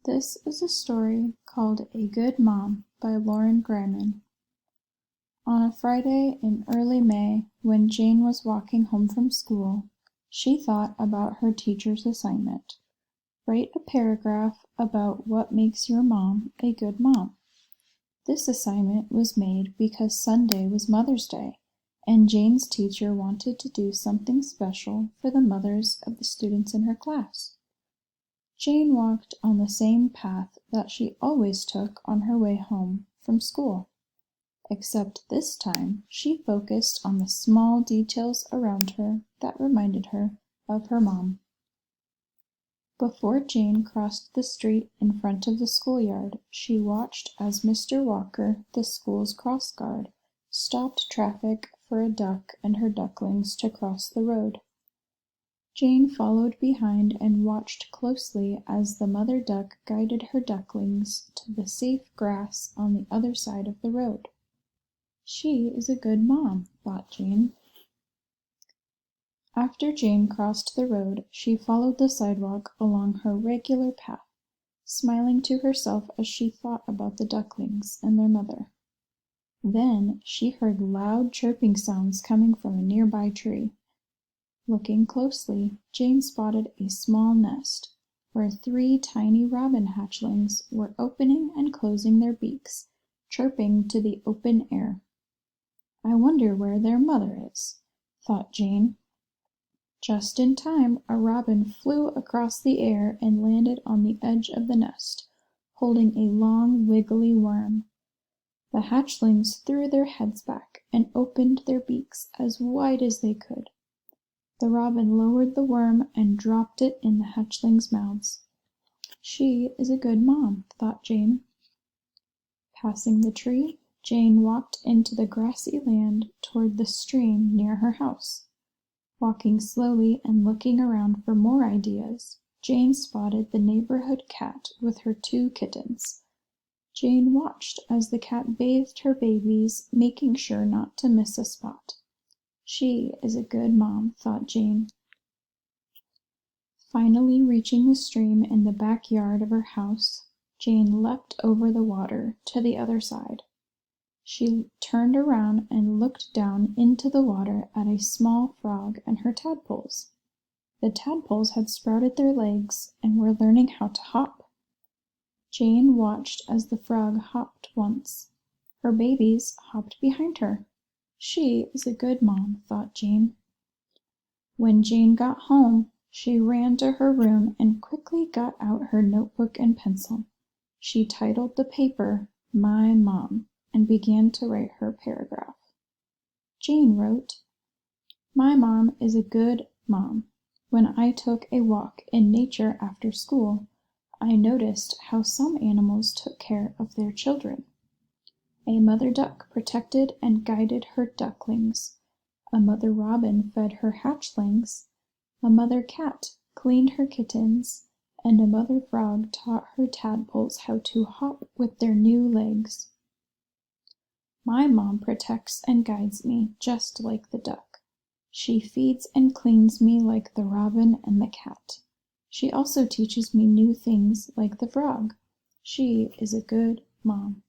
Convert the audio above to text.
This is a story called A Good Mom by Lauren Greiman. On a Friday in early May, when Jane was walking home from school, she thought about her teacher's assignment. Write a paragraph about what makes your mom a good mom. This assignment was made because Sunday was Mother's Day, and Jane's teacher wanted to do something special for the mothers of the students in her class. Jane walked on the same path that she always took on her way home from school, except this time she focused on the small details around her that reminded her of her mom. Before Jane crossed the street in front of the schoolyard, she watched as Mr. Walker, the school's cross guard, stopped traffic for a duck and her ducklings to cross the road. Jane followed behind and watched closely as the mother duck guided her ducklings to the safe grass on the other side of the road. She is a good mom, thought Jane. After Jane crossed the road, she followed the sidewalk along her regular path, smiling to herself as she thought about the ducklings and their mother. Then she heard loud chirping sounds coming from a nearby tree. Looking closely, Jane spotted a small nest, where 3 tiny robin hatchlings were opening and closing their beaks, chirping to the open air. "I wonder where their mother is," thought Jane. Just in time, a robin flew across the air and landed on the edge of the nest, holding a long, wiggly worm. The hatchlings threw their heads back and opened their beaks as wide as they could. The robin lowered the worm and dropped it in the hatchlings' mouths. She is a good mom, thought Jane. Passing the tree, Jane walked into the grassy land toward the stream near her house. Walking slowly and looking around for more ideas, Jane spotted the neighborhood cat with her 2 kittens. Jane watched as the cat bathed her babies, making sure not to miss a spot. She is a good mom, thought Jane. Finally reaching the stream in the backyard of her house, Jane leapt over the water to the other side. She turned around and looked down into the water at a small frog and her tadpoles. The tadpoles had sprouted their legs and were learning how to hop. Jane watched as the frog hopped once. Her babies hopped behind her. She is a good mom, thought Jane. When Jane got home, she ran to her room and quickly got out her notebook and pencil. She titled the paper, "My Mom," and began to write her paragraph. Jane wrote, "My mom is a good mom. When I took a walk in nature after school, I noticed how some animals took care of their children. A mother duck protected and guided her ducklings. A mother robin fed her hatchlings. A mother cat cleaned her kittens. And a mother frog taught her tadpoles how to hop with their new legs. My mom protects and guides me just like the duck. She feeds and cleans me like the robin and the cat. She also teaches me new things like the frog. She is a good mom."